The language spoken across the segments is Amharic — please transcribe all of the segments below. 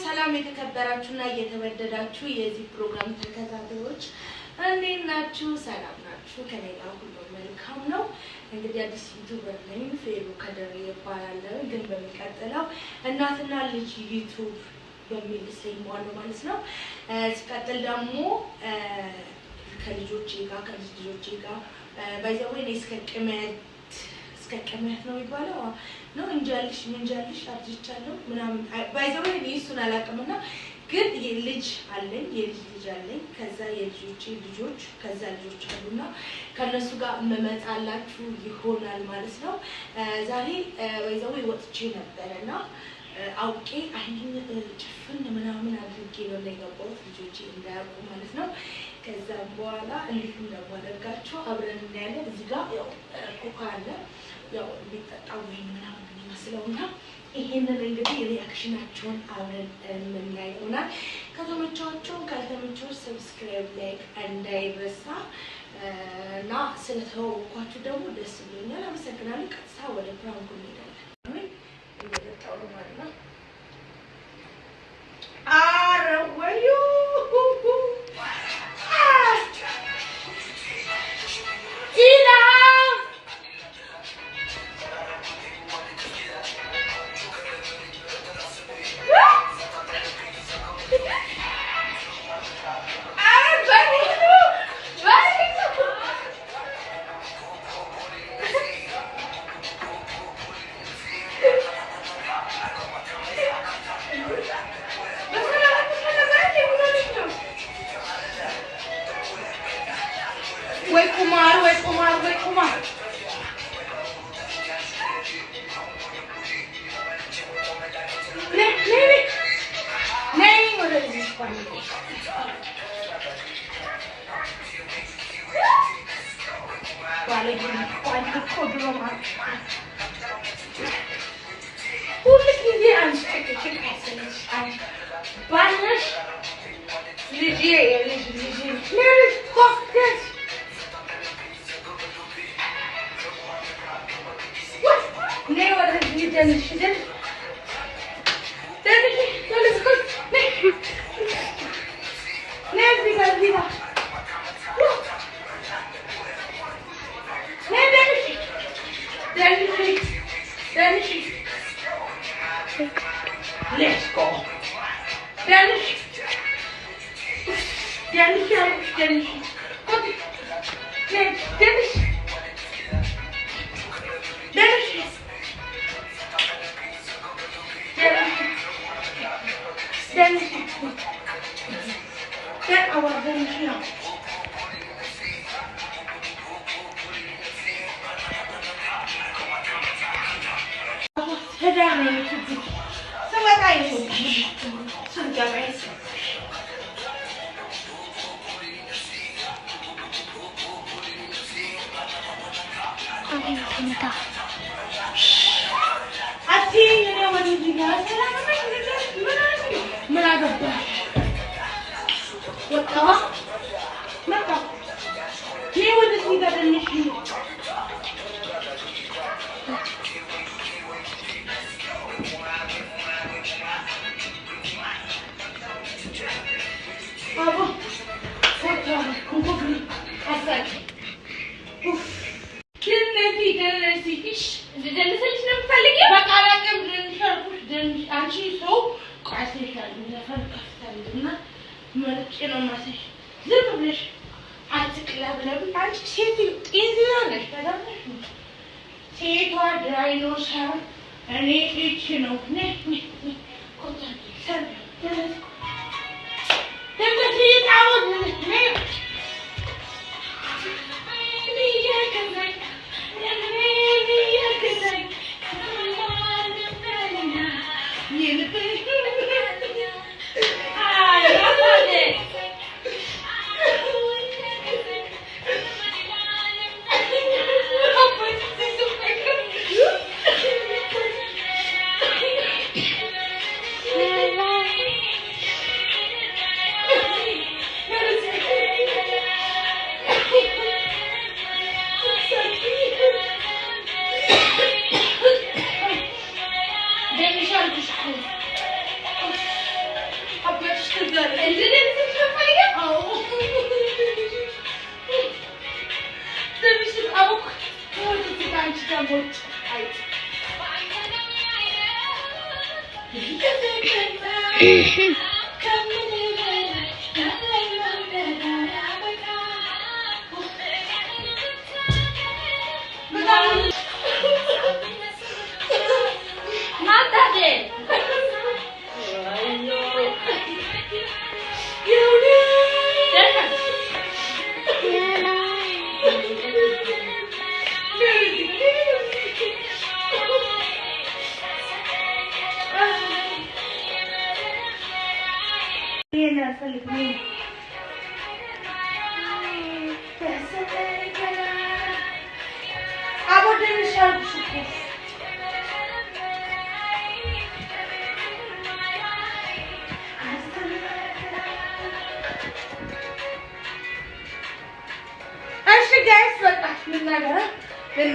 ሰላም የተከበራችሁና እየተወደዳችሁ የዚህ ፕሮግራም ተከታታዮች እንዴት ናችሁ? ሰላም ናችሁ? ከኔ ጋር ሁሉ መልካም ነው። እንግዲህ አዲስ ዩቲዩበር ነኝ፣ ፌሩ ከደሬ ይባላል። ግን በሚቀጥለው እናትና ልጅ ዩቲዩብ በሚል ሰይሟለሁ ማለት ነው። ሲቀጥል ደግሞ ከልጆቼ ጋር ባይዘው እኔ እስከቀመት ነው የሚባለው ነው እንጃልሽ አርጅቻለሁ ምናምን ባይዘው እኔ እሱን አላውቅምና ግን የልጅ አለኝ የልጅ አለኝ ከዛ የልጆቼ ልጆች ከዛ ልጆች አሉና ከነሱ ጋር መመጣላችሁ ይሆናል ማለት ነው። ዛሬ ባይዘው ወጥቼ ነበርና አውቄ አይኔን ጭፍን ምናምን አድርጌ ነው የገባሁት ልጆቼ እንዳያውቁ ማለት ነው። ከዛ በኋላ እንዴት እንደማደርጋቸው አብረን እናያለን። እዚህ ጋር ያው ኮካ አለ ያው ቢጠጣው ምናምን ይመስለውና ይሄንን እንግዲህ ሪአክሽናቸውን አብረን የምናየውና ከተመቻችሁ ካልተመቻችሁ ሰብስክራይብ ላይክ እንዳይረሳ እና ስለተዋወቅኳችሁ ደግሞ ደስ ብሎኛል። አመሰግናለሁ። ቀጥታ ወደ ፕራንኩ እንሄዳለን። እየጠጣሁ ነው ማለት ነው። አረወዩ Let's go. Dennis. Get our Dennis now. ከሞጭ አይ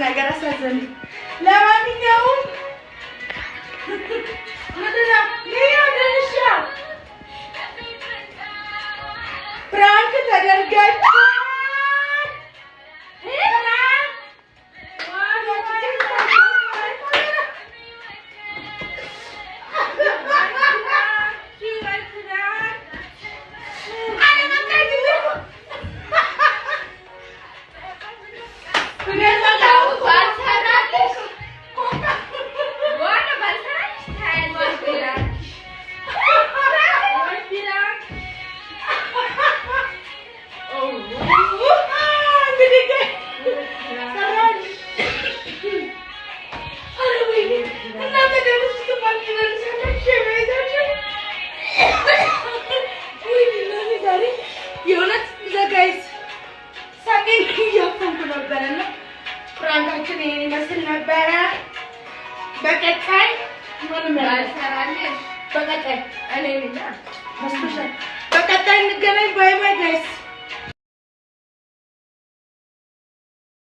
ነገር አሳዘነኝ። ለማንኛውም ፕራንክ ተደርጋችሁ ፍራንካችን ይሄን ይመስል ነበረ። በቀጣይ በቀጣይ እንገናኝ። ባይ ባይ ጋይስ።